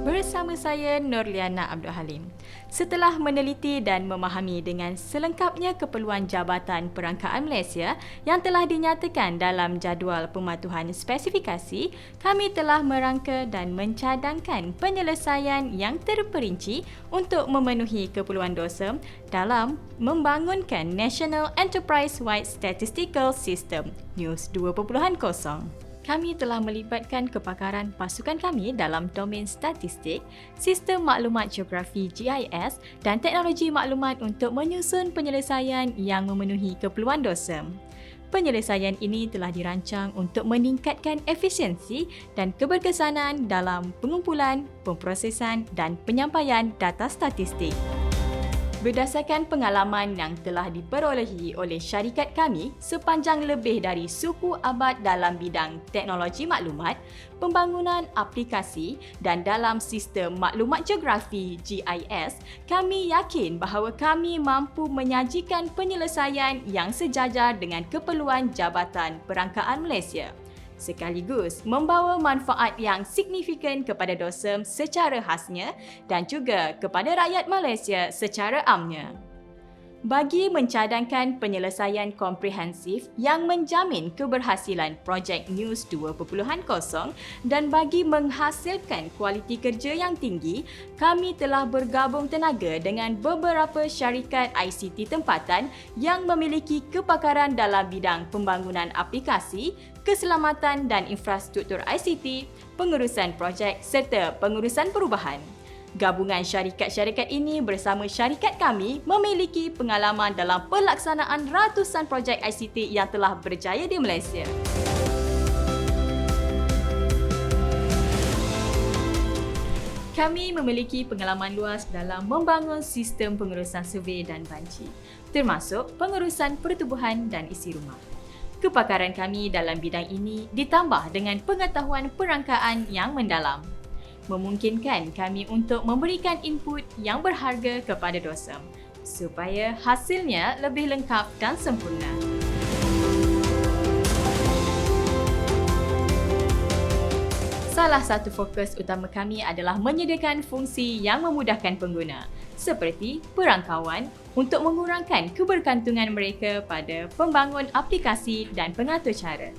Bersama saya Nurliana Abdul Halim. Setelah meneliti dan memahami dengan selengkapnya keperluan Jabatan Perangkaan Malaysia yang telah dinyatakan dalam jadual pematuhan spesifikasi, kami telah merangka dan mencadangkan penyelesaian yang terperinci untuk memenuhi keperluan DOSEM dalam membangunkan National Enterprise-Wide Statistical System NEWS 2.0. Kami telah melibatkan kepakaran pasukan kami dalam domain statistik, sistem maklumat geografi GIS dan teknologi maklumat untuk menyusun penyelesaian yang memenuhi keperluan DOSEM. Penyelesaian ini telah dirancang untuk meningkatkan efisiensi dan keberkesanan dalam pengumpulan, pemprosesan dan penyampaian data statistik. Berdasarkan pengalaman yang telah diperolehi oleh syarikat kami sepanjang lebih dari suku abad dalam bidang teknologi maklumat, pembangunan aplikasi dan dalam sistem maklumat geografi GIS, kami yakin bahawa kami mampu menyajikan penyelesaian yang sejajar dengan keperluan Jabatan Perangkaan Malaysia, sekaligus membawa manfaat yang signifikan kepada DOSEM secara khasnya dan juga kepada rakyat Malaysia secara amnya. Bagi mencadangkan penyelesaian komprehensif yang menjamin keberhasilan projek NEWS 2.0 dan bagi menghasilkan kualiti kerja yang tinggi, kami telah bergabung tenaga dengan beberapa syarikat ICT tempatan yang memiliki kepakaran dalam bidang pembangunan aplikasi, keselamatan dan infrastruktur ICT, pengurusan projek serta pengurusan perubahan. Gabungan syarikat-syarikat ini bersama syarikat kami memiliki pengalaman dalam pelaksanaan ratusan projek ICT yang telah berjaya di Malaysia. Kami memiliki pengalaman luas dalam membangun sistem pengurusan survey dan banci, termasuk pengurusan pertubuhan dan isi rumah. Kepakaran kami dalam bidang ini ditambah dengan pengetahuan perangkaan yang mendalam, memungkinkan kami untuk memberikan input yang berharga kepada DOSEM supaya hasilnya lebih lengkap dan sempurna. Salah satu fokus utama kami adalah menyediakan fungsi yang memudahkan pengguna, seperti perangkauan untuk mengurangkan kebergantungan mereka pada pembangun aplikasi dan pengatur cara.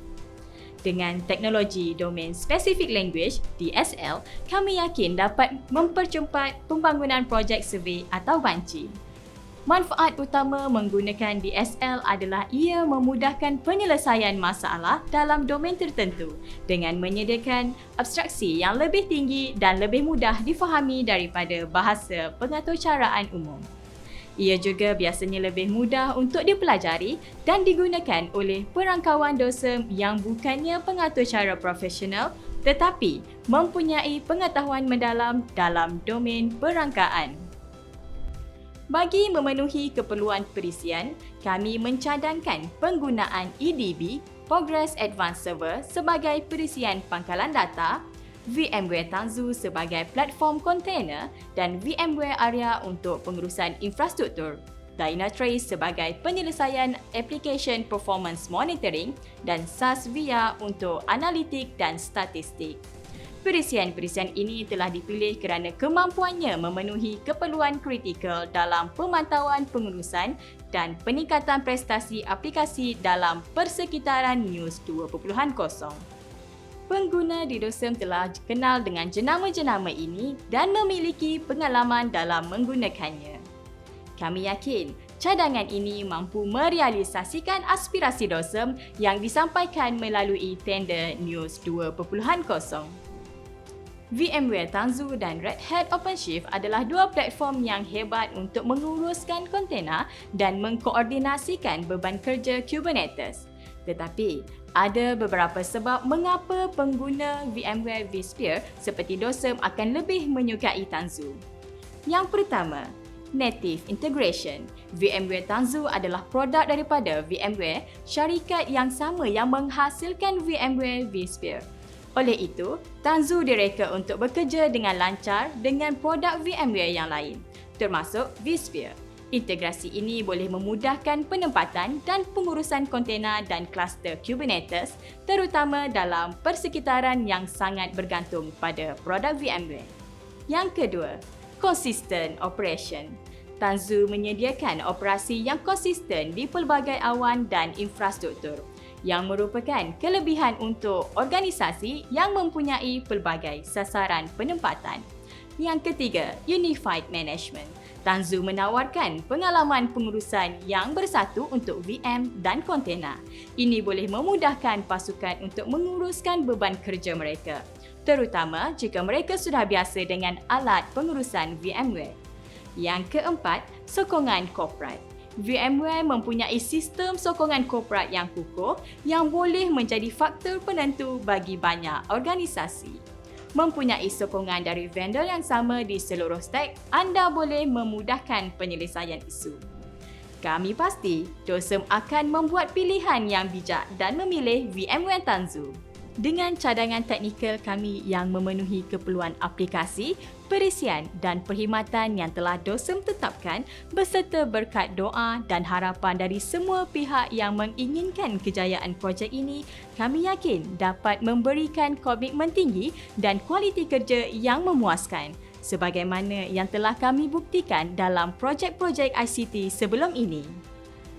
Dengan teknologi Domain Specific Language (DSL), kami yakin dapat mempercepat pembangunan projek survey atau banci. Manfaat utama menggunakan DSL adalah ia memudahkan penyelesaian masalah dalam domain tertentu dengan menyediakan abstraksi yang lebih tinggi dan lebih mudah difahami daripada bahasa pengaturcaraan umum. Ia juga biasanya lebih mudah untuk dipelajari dan digunakan oleh perangkawan DOSEM yang bukannya pengaturcara profesional tetapi mempunyai pengetahuan mendalam dalam domain perangkaan. Bagi memenuhi keperluan perisian, kami mencadangkan penggunaan EDB, Progress Advanced Server sebagai perisian pangkalan data, VMware Tanzu sebagai platform kontainer dan VMware Aria untuk pengurusan infrastruktur, Dynatrace sebagai penyelesaian application performance monitoring dan SAS VR untuk analitik dan statistik. Perisian-perisian ini telah dipilih kerana kemampuannya memenuhi keperluan kritikal dalam pemantauan pengurusan dan peningkatan prestasi aplikasi dalam persekitaran NEWS 2.0. Pengguna di DOSEM telah kenal dengan jenama-jenama ini dan memiliki pengalaman dalam menggunakannya. Kami yakin cadangan ini mampu merealisasikan aspirasi DOSEM yang disampaikan melalui tender NEWS 2.0. VMware Tanzu dan Red Hat OpenShift adalah dua platform yang hebat untuk menguruskan kontena dan mengkoordinasikan beban kerja Kubernetes. Tetapi, ada beberapa sebab mengapa pengguna VMware vSphere seperti DOSEM akan lebih menyukai Tanzu. Yang pertama, Native Integration. VMware Tanzu adalah produk daripada VMware, syarikat yang sama yang menghasilkan VMware vSphere. Oleh itu, Tanzu direka untuk bekerja dengan lancar dengan produk VMware yang lain, termasuk vSphere. Integrasi ini boleh memudahkan penempatan dan pengurusan kontena dan kluster Kubernetes terutama dalam persekitaran yang sangat bergantung pada produk VMware. Yang kedua, consistent operation. Tanzu menyediakan operasi yang konsisten di pelbagai awan dan infrastruktur yang merupakan kelebihan untuk organisasi yang mempunyai pelbagai sasaran penempatan. Yang ketiga, unified management. Tanzu menawarkan pengalaman pengurusan yang bersatu untuk VM dan kontena. Ini boleh memudahkan pasukan untuk menguruskan beban kerja mereka, terutama jika mereka sudah biasa dengan alat pengurusan VMware. Yang keempat, sokongan korporat. VMware mempunyai sistem sokongan korporat yang kukuh yang boleh menjadi faktor penentu bagi banyak organisasi. Mempunyai sokongan dari vendor yang sama di seluruh stek, anda boleh memudahkan penyelesaian isu. Kami pasti DOSEM akan membuat pilihan yang bijak dan memilih VMware Tanzu. Dengan cadangan teknikal kami yang memenuhi keperluan aplikasi, perisian dan perkhidmatan yang telah DOSEM tetapkan beserta berkat doa dan harapan dari semua pihak yang menginginkan kejayaan projek ini, kami yakin dapat memberikan komitmen tinggi dan kualiti kerja yang memuaskan sebagaimana yang telah kami buktikan dalam projek-projek ICT sebelum ini.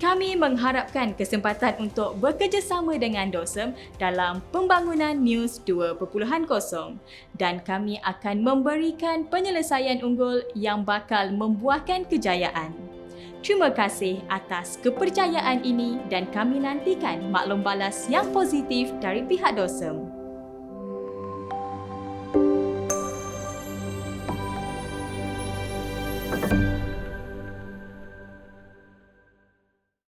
Kami mengharapkan kesempatan untuk bekerjasama dengan DOSEM dalam pembangunan News 2.0 dan kami akan memberikan penyelesaian unggul yang bakal membuahkan kejayaan. Terima kasih atas kepercayaan ini dan kami nantikan maklum balas yang positif dari pihak DOSEM.